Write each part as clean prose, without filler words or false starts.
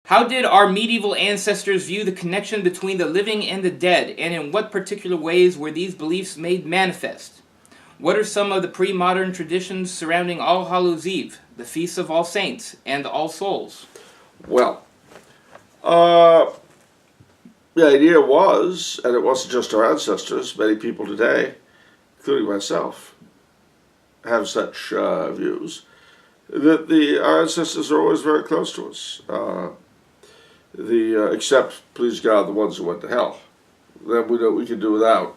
How did our medieval ancestors view the connection between the living and the dead, and in what particular ways were these beliefs made manifest? What are some of the pre-modern traditions surrounding All Hallows Eve, the Feast of All Saints, and All Souls? Well, the idea was, and it wasn't just our ancestors, many people today, including myself, have such views, that our ancestors are always very close to us. Except, please God, the ones who went to hell. Then we can do without.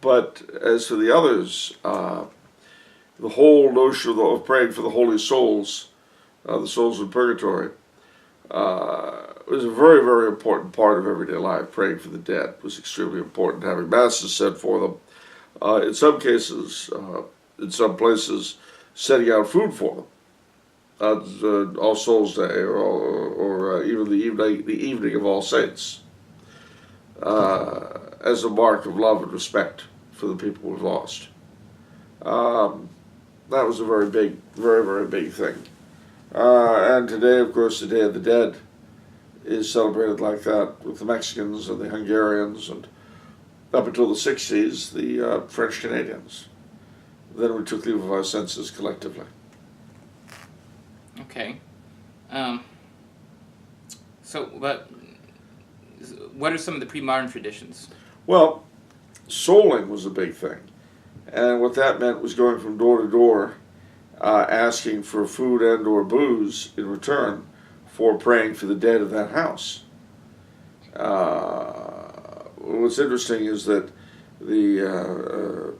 But as for the others, the whole notion of praying for the holy souls, the souls in purgatory, was a very, very important part of everyday life. Praying for the dead was extremely important. Having masses said for them. In some cases, in some places, setting out food for them. All Souls Day, or even the evening of All Saints, as a mark of love and respect for the people we've lost. That was a very big, very, very big thing. And today, of course, the Day of the Dead is celebrated like that with the Mexicans and the Hungarians, and up until the 60s, the French Canadians. Then we took leave of our senses collectively. Okay. But what are some of the pre-modern traditions? Well, souling was a big thing. And what that meant was going from door to door, asking for food and or booze in return for praying for the dead of that house. What's interesting is that the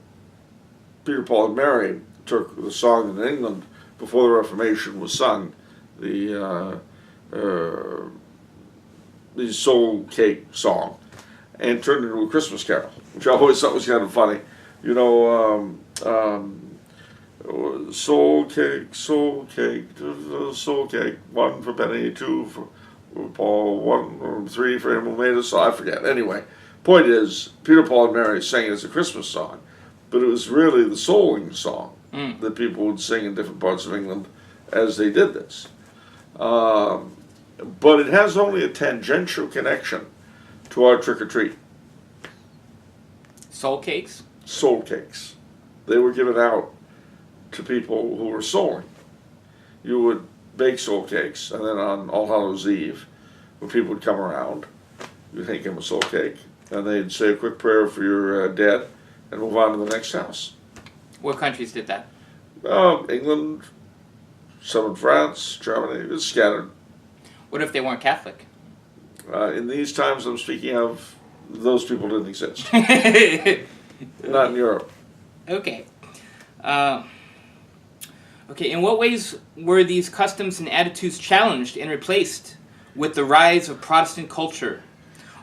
Peter, Paul, and Mary took the song in England before the Reformation was sung, the soul cake song, and turned it into a Christmas carol, which I always thought was kind of funny. You know, soul cake, soul cake, soul cake, 1 for Benny, 2 for Paul, 1 or 3 for him who made us. So I forget. Anyway, point is, Peter, Paul, and Mary sang it as a Christmas song, but it was really the souling song that people would sing in different parts of England as they did this. But it has only a tangential connection to our trick-or-treat. Soul cakes? Soul cakes. They were given out to people who were souling. You would bake soul cakes, and then on All Hallows Eve, when people would come around, you'd hand them a soul cake, and they'd say a quick prayer for your dead, and move on to the next house. What countries did that? England, some in France, Germany. It was scattered. What if they weren't Catholic? In these times I'm speaking of, those people didn't exist. Not in Europe. Okay. In what ways were these customs and attitudes challenged and replaced with the rise of Protestant culture?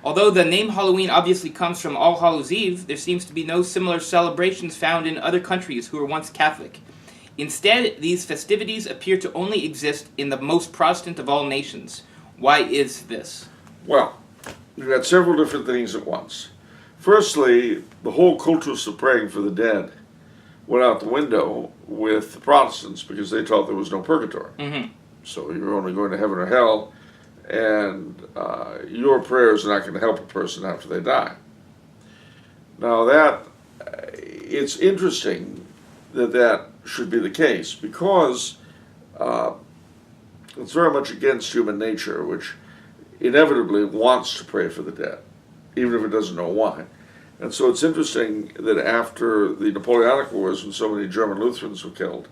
Although the name Halloween obviously comes from All Hallows Eve, there seems to be no similar celebrations found in other countries who were once Catholic. Instead, these festivities appear to only exist in the most Protestant of all nations. Why is this? Well, you've got several different things at once. Firstly, the whole cultus of praying for the dead went out the window with the Protestants because they taught there was no purgatory. Mm-hmm. So you're only going to heaven or hell, and your prayers are not going to help a person after they die. Now it's interesting that should be the case, because it's very much against human nature, which inevitably wants to pray for the dead, even if it doesn't know why. And so it's interesting that after the Napoleonic Wars, when so many German Lutherans were killed,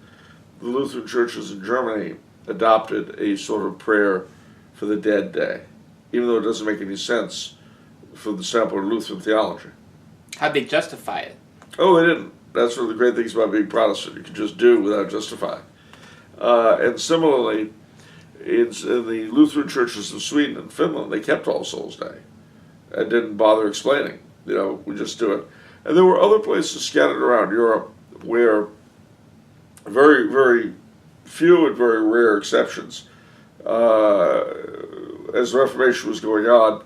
the Lutheran churches in Germany adopted a sort of prayer for the dead day, even though it doesn't make any sense from the standpoint of Lutheran theology. How'd they justify it? Oh, they didn't. That's one of the great things about being Protestant. You can just do without justifying. And similarly, in the Lutheran churches of Sweden and Finland, they kept All Souls Day and didn't bother explaining. You know, we just do it. And there were other places scattered around Europe where very, very few and very rare exceptions, as the Reformation was going on,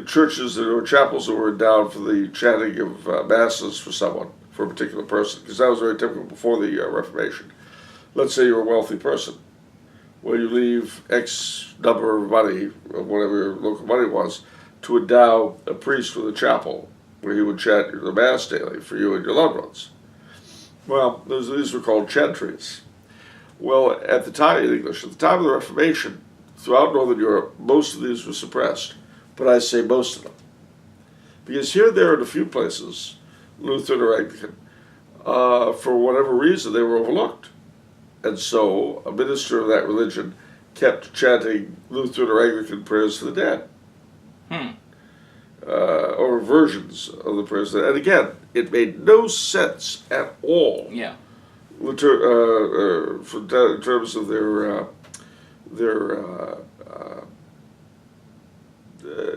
churches or chapels that were endowed for the chanting of masses for someone, for a particular person, because that was very typical before the Reformation. Let's say you're a wealthy person. where you leave X number of money, or whatever your local money was, to endow a priest with a chapel, where he would chant the Mass daily for you and your loved ones. Well, these were called chantries. Well, at the time in English, at the time of the Reformation, throughout Northern Europe, most of these were suppressed. But I say most of them. Because here and there in a few places, Lutheran or Anglican, for whatever reason, they were overlooked. And so a minister of that religion kept chanting Lutheran or Anglican prayers for the dead. Or versions of the prayers for the dead. And again, it made no sense at all. Yeah. In terms of their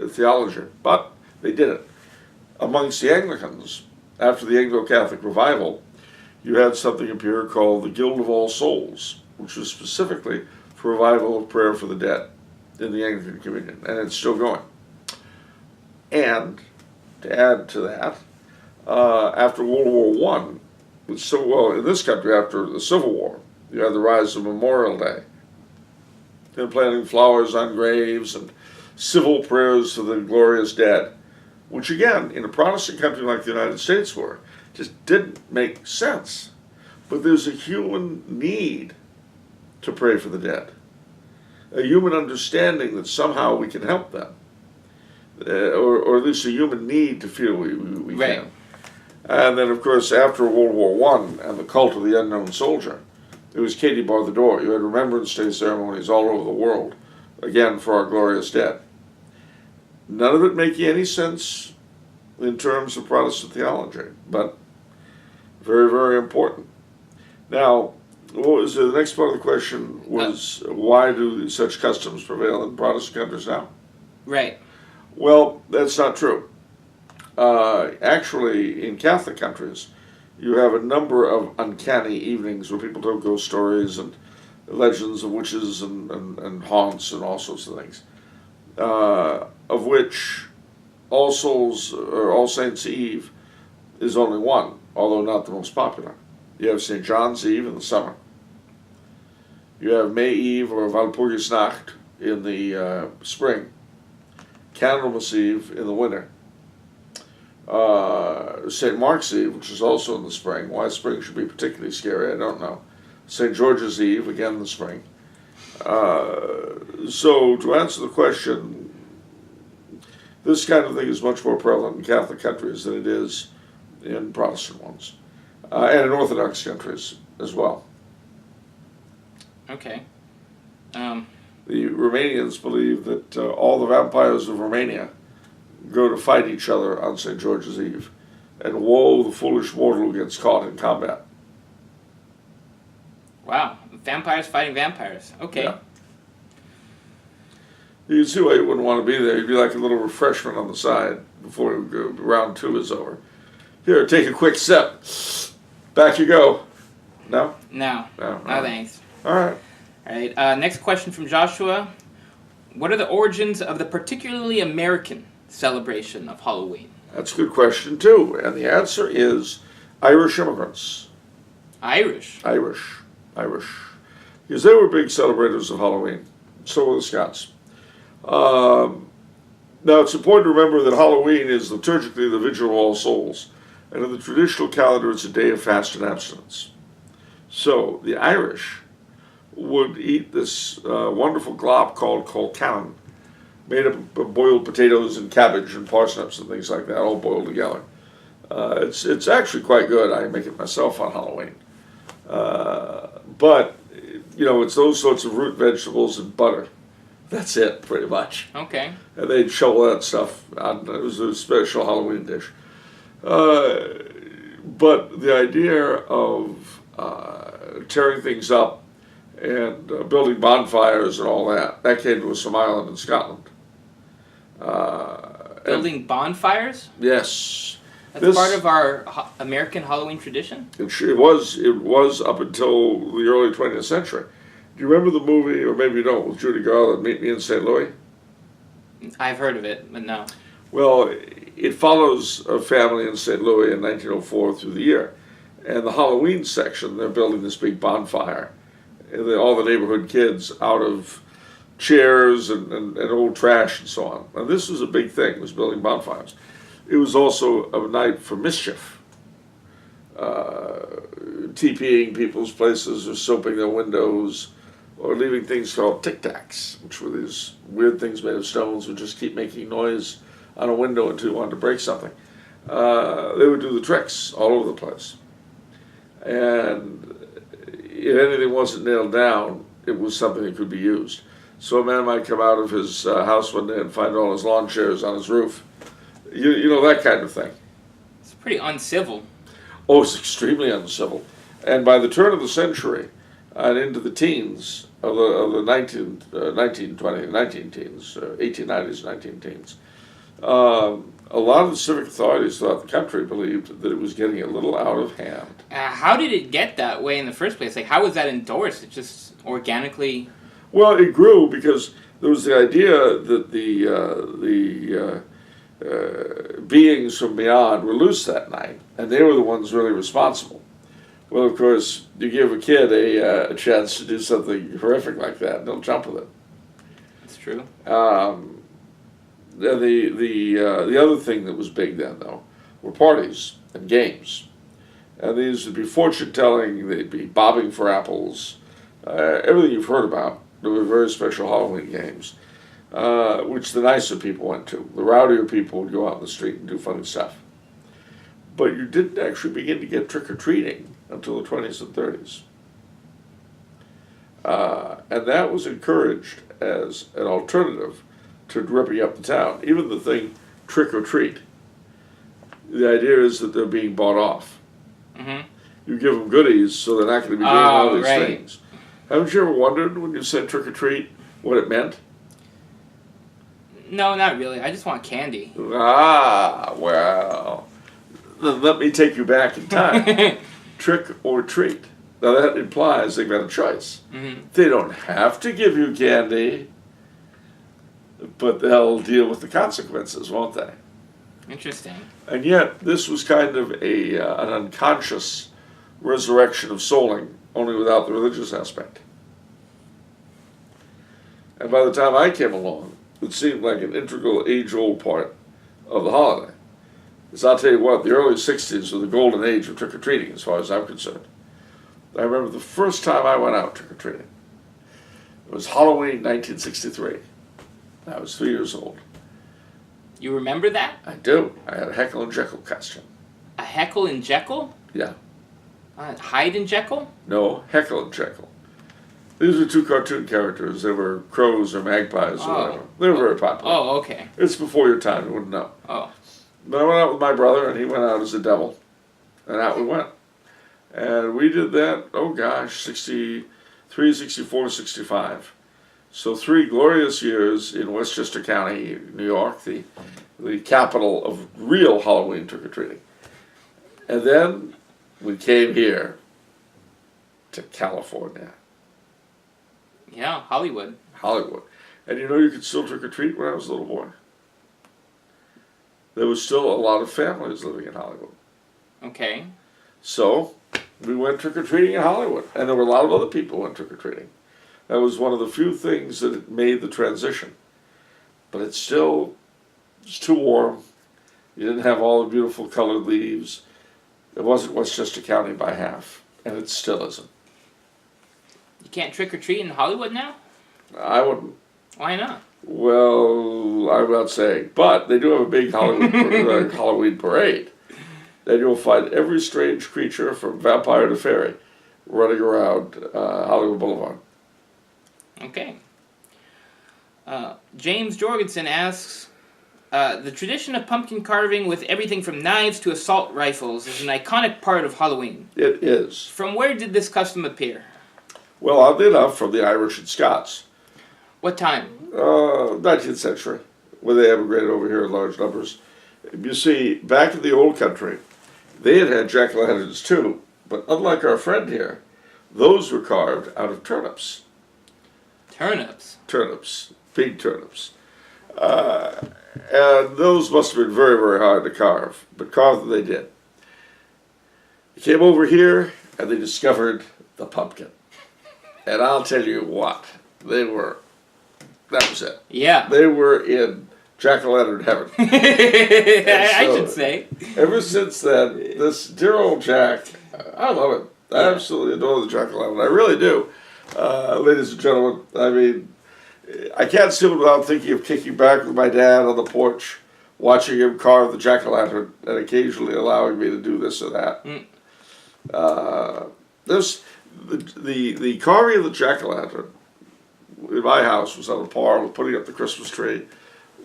theology. But they did it. Amongst the Anglicans, after the Anglo-Catholic revival, you had something appear called the Guild of All Souls, which was specifically for revival of prayer for the dead in the Anglican Communion, and it's still going. And to add to that, after World War I, in this country after the Civil War, you had the rise of Memorial Day, and planting flowers on graves and civil prayers for the glorious dead, which again, in a Protestant country like the United States were, just didn't make sense. But there's a human need to pray for the dead, a human understanding that somehow we can help them, or at least a human need to feel we Right. can. And then, of course, after World War I and the cult of the unknown soldier, it was Katie bar the door. You had Remembrance Day ceremonies all over the world, again, for our glorious dead. None of it making any sense in terms of Protestant theology, but very, very important. Now, what was the next part of the question was, why do such customs prevail in Protestant countries now? Right. Well, that's not true. Actually, in Catholic countries, you have a number of uncanny evenings where people tell ghost stories and legends of witches and haunts and all sorts of things, of which All Souls or All Saints' Eve is only one, although not the most popular. You have St. John's Eve in the summer. You have May Eve or Walpurgisnacht in the spring. Candlemas Eve in the winter. St. Mark's Eve, which is also in the spring. Why spring should be particularly scary, I don't know. St. George's Eve, again in the spring. So to answer the question, this kind of thing is much more prevalent in Catholic countries than it is in Protestant ones, and in Orthodox countries as well. Okay. The Romanians believe that all the vampires of Romania go to fight each other on St. George's Eve, and woe the foolish mortal who gets caught in combat. Wow. Vampires fighting vampires. Okay. Yeah. You can see why you wouldn't want to be there. You'd be like a little refreshment on the side before round 2 is over. Here, take a quick sip. Back you go. No? No. No, No, thanks. All right. All right. Next question from Joshua. What are the origins of the particularly American celebration of Halloween? That's a good question, too. And the answer is Irish immigrants. Irish. Because they were big celebrators of Halloween. So were the Scots. Now, it's important to remember that Halloween is liturgically the Vigil of All Souls. And in the traditional calendar, it's a day of fast and abstinence. So the Irish would eat this wonderful glop called colcannon, made up of boiled potatoes and cabbage and parsnips and things like that, all boiled together. It's actually quite good. I make it myself on Halloween. But, you know, it's those sorts of root vegetables and butter. That's it, pretty much. Okay. And they'd shovel that stuff on. It was a special Halloween dish. But the idea of tearing things up and building bonfires and all that came to us from Ireland and Scotland. Building bonfires? Yes. That's part of our American Halloween tradition? It was up until the early 20th century. Do you remember the movie, or maybe you don't, with Judy Garland, Meet Me in St. Louis? I've heard of it, but no. Well, it follows a family in St. Louis in 1904 through the year. And the Halloween section, they're building this big bonfire. all the neighborhood kids out of chairs and old trash and so on. And this was a big thing, was building bonfires. It was also a night for mischief. TPing people's places or soaping their windows or leaving things called tic-tacs, which were these weird things made of stones that just keep making noise on a window until you wanted to break something. They would do the tricks all over the place. And if anything wasn't nailed down, it was something that could be used. So a man might come out of his house one day and find all his lawn chairs on his roof. You know, that kind of thing. It's pretty uncivil. Oh, it's extremely uncivil. And by the turn of the century and into the teens of the 19 teens, 1890s, 19 teens, a lot of the civic authorities throughout the country believed that it was getting a little out of hand. How did it get that way in the first place? Like, how was that endorsed? It just organically... Well, it grew because there was the idea that the beings from beyond were loose that night, and they were the ones really responsible. Well, of course, you give a kid a chance to do something horrific like that, and they'll jump with it. That's true. The other thing that was big then, though, were parties and games. And these would be fortune-telling, they'd be bobbing for apples, everything you've heard about. There were very special Halloween games, which the nicer people went to. The rowdier people would go out in the street and do funny stuff. But you didn't actually begin to get trick-or-treating until the 20s and 30s. And that was encouraged as an alternative to ripping up the town. Even the thing trick-or-treat, the idea is that they're being bought off. Mm-hmm. You give them goodies, so they're not going to be doing all these things. Haven't you ever wondered when you said trick-or-treat what it meant? No, not really. I just want candy. Ah, well, then let me take you back in time. Trick or treat. Now that implies they've got a choice. Mm-hmm. They don't have to give you candy, but they'll deal with the consequences, won't they? Interesting. And yet, this was kind of an unconscious resurrection of souling, only without the religious aspect. And by the time I came along, it seemed like an integral, age-old part of the holiday. Because I'll tell you what, the early 60s were the golden age of trick-or-treating, as far as I'm concerned. I remember the first time I went out trick-or-treating. It was Halloween 1963. I was 3 years old. You remember that? I do. I had a Heckle and Jekyll costume. A Heckle and Jekyll? Yeah. Hyde and Jekyll? No, Heckle and Jekyll. These were two cartoon characters. They were crows or magpies or whatever. They were very popular. Oh, okay. It's before your time. You wouldn't know. Oh. But I went out with my brother, and he went out as a devil. And out we went. And we did that, oh gosh, 63, 64, 65. So 3 glorious years in Westchester County, New York, the capital of real Halloween trick-or-treating. And then we came here to California. Yeah, Hollywood. Hollywood. And you know you could still trick-or-treat when I was a little boy. There was still a lot of families living in Hollywood. Okay. So we went trick-or-treating in Hollywood. And there were a lot of other people who went trick-or-treating. That was one of the few things that made the transition. But it's still too warm. You didn't have all the beautiful colored leaves. It wasn't Westchester County by half. And it still isn't. You can't trick-or-treat in Hollywood now? I wouldn't. Why not? Well, I'm not saying. But they do have a big Halloween parade. And you'll find every strange creature from vampire to fairy running around Hollywood Boulevard. Okay. James Jorgensen asks, the tradition of pumpkin carving with everything from knives to assault rifles is an iconic part of Halloween. It is. From where did this custom appear? Well, oddly enough, from the Irish and Scots. What time? 19th century, where they emigrated over here in large numbers. You see, back in the old country, they had jack-o'-lanterns too, but unlike our friend here, those were carved out of turnips. Turnips? Turnips. Big turnips. And those must have been very, very hard to carve, but carve them they did. They came over here, and they discovered the pumpkin. And I'll tell you what, that was it. Yeah. They were in jack-o'-lantern heaven. I should say. Ever since then, this dear old Jack, I love it. I absolutely adore the jack-o'-lantern. I really do. Ladies and gentlemen, I mean, I can't sit without thinking of kicking back with my dad on the porch, watching him carve the jack-o'-lantern, and occasionally allowing me to do this or that. There's the carving of the jack-o'-lantern in my house was on a par with putting up the Christmas tree,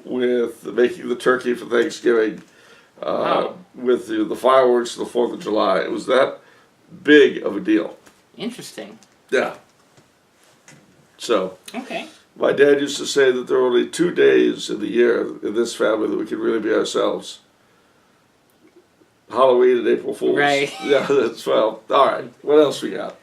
with making the turkey for Thanksgiving, with the fireworks for the 4th of July. It was that big of a deal. Interesting. Yeah. So, okay. My dad used to say that there are only 2 days in the year in this family that we can really be ourselves. Halloween and April Fool's. Right. Yeah, that's well. All right. What else we got?